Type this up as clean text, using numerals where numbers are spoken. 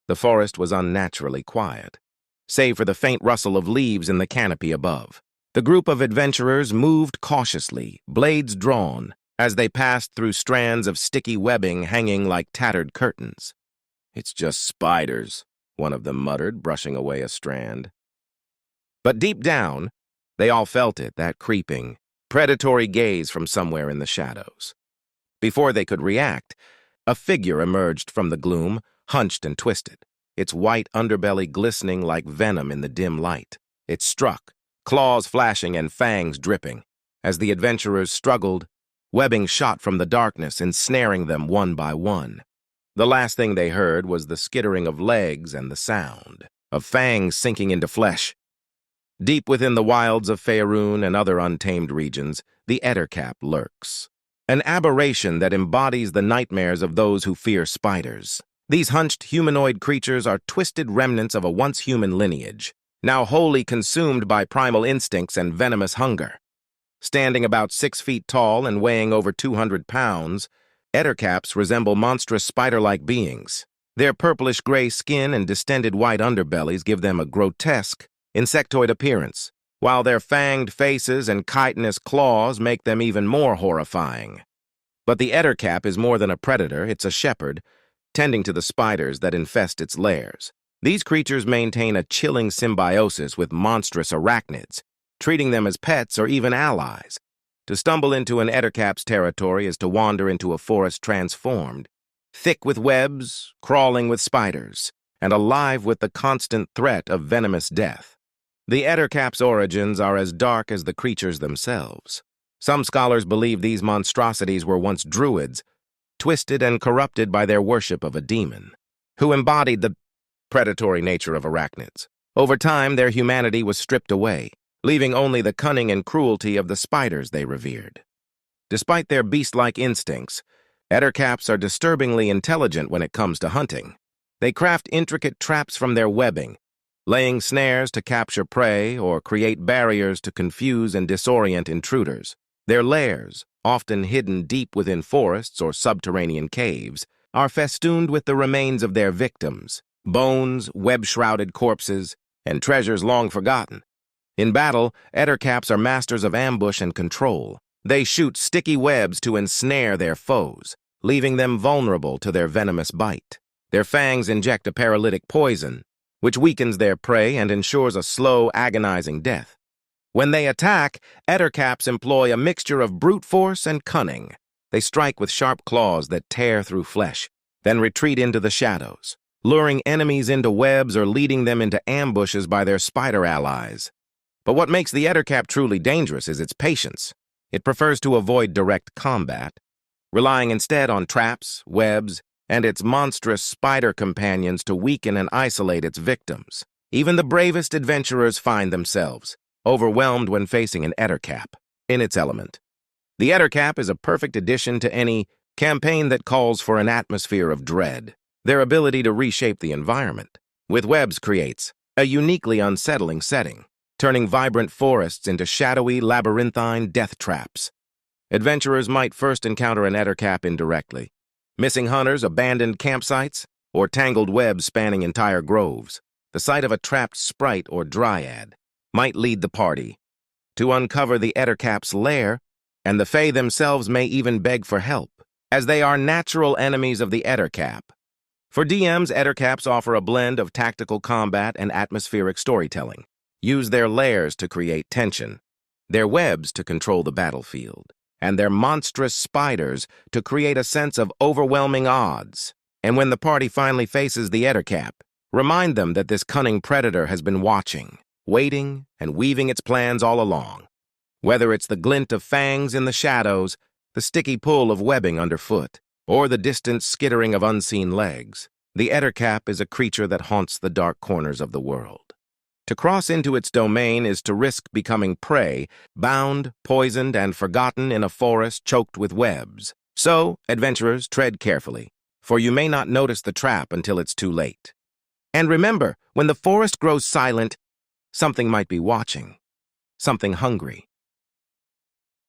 The forest was unnaturally quiet, save for the faint rustle of leaves in the canopy above. The group of adventurers moved cautiously, blades drawn, as they passed through strands of sticky webbing hanging like tattered curtains. "It's just spiders," one of them muttered, brushing away a strand. But deep down, they all felt it, that creeping, predatory gaze from somewhere in the shadows. Before they could react, a figure emerged from the gloom, hunched and twisted, its white underbelly glistening like venom in the dim light. It struck, claws flashing and fangs dripping. As the adventurers struggled, webbing shot from the darkness, ensnaring them one by one. The last thing they heard was the skittering of legs and the sound of fangs sinking into flesh. Deep within the wilds of Faerun and other untamed regions, the Ettercap lurks, an aberration that embodies the nightmares of those who fear spiders. These hunched humanoid creatures are twisted remnants of a once human lineage, now wholly consumed by primal instincts and venomous hunger. Standing about 6 feet tall and weighing over 200 pounds, Ettercaps resemble monstrous spider-like beings. Their purplish-gray skin and distended white underbellies give them a grotesque, insectoid appearance, while their fanged faces and chitinous claws make them even more horrifying. But the Ettercap is more than a predator, it's a shepherd, tending to the spiders that infest its lairs. These creatures maintain a chilling symbiosis with monstrous arachnids, treating them as pets or even allies. To stumble into an Ettercap's territory is to wander into a forest transformed, thick with webs, crawling with spiders, and alive with the constant threat of venomous death. The Ettercap's origins are as dark as the creatures themselves. Some scholars believe these monstrosities were once druids, twisted and corrupted by their worship of a demon, who embodied the predatory nature of arachnids. Over time, their humanity was stripped away, leaving only the cunning and cruelty of the spiders they revered. Despite their beast-like instincts, Ettercaps are disturbingly intelligent when it comes to hunting. They craft intricate traps from their webbing, laying snares to capture prey or create barriers to confuse and disorient intruders. Their lairs, often hidden deep within forests or subterranean caves, are festooned with the remains of their victims, bones, web-shrouded corpses, and treasures long forgotten. In battle, Ettercaps are masters of ambush and control. They shoot sticky webs to ensnare their foes, leaving them vulnerable to their venomous bite. Their fangs inject a paralytic poison, which weakens their prey and ensures a slow, agonizing death. When they attack, Ettercaps employ a mixture of brute force and cunning. They strike with sharp claws that tear through flesh, then retreat into the shadows, luring enemies into webs or leading them into ambushes by their spider allies. But what makes the Ettercap truly dangerous is its patience. It prefers to avoid direct combat, relying instead on traps, webs, and its monstrous spider companions to weaken and isolate its victims. Even the bravest adventurers find themselves overwhelmed when facing an Ettercap in its element. The Ettercap is a perfect addition to any campaign that calls for an atmosphere of dread. Their ability to reshape the environment with webs creates a uniquely unsettling setting, turning vibrant forests into shadowy, labyrinthine death traps. Adventurers might first encounter an Ettercap indirectly, missing hunters, abandoned campsites, or tangled webs spanning entire groves. The sight of a trapped sprite or dryad might lead the party to uncover the Ettercap's lair, and the Fae themselves may even beg for help, as they are natural enemies of the Ettercap. For DMs, Ettercaps offer a blend of tactical combat and atmospheric storytelling. Use their lairs to create tension, their webs to control the battlefield, and their monstrous spiders to create a sense of overwhelming odds. And when the party finally faces the Ettercap, remind them that this cunning predator has been watching, waiting, and weaving its plans all along. Whether it's the glint of fangs in the shadows, the sticky pull of webbing underfoot, or the distant skittering of unseen legs, the Ettercap is a creature that haunts the dark corners of the world. To cross into its domain is to risk becoming prey, bound, poisoned, and forgotten in a forest choked with webs. So, adventurers, tread carefully, for you may not notice the trap until it's too late. And remember, when the forest grows silent, something might be watching, something hungry.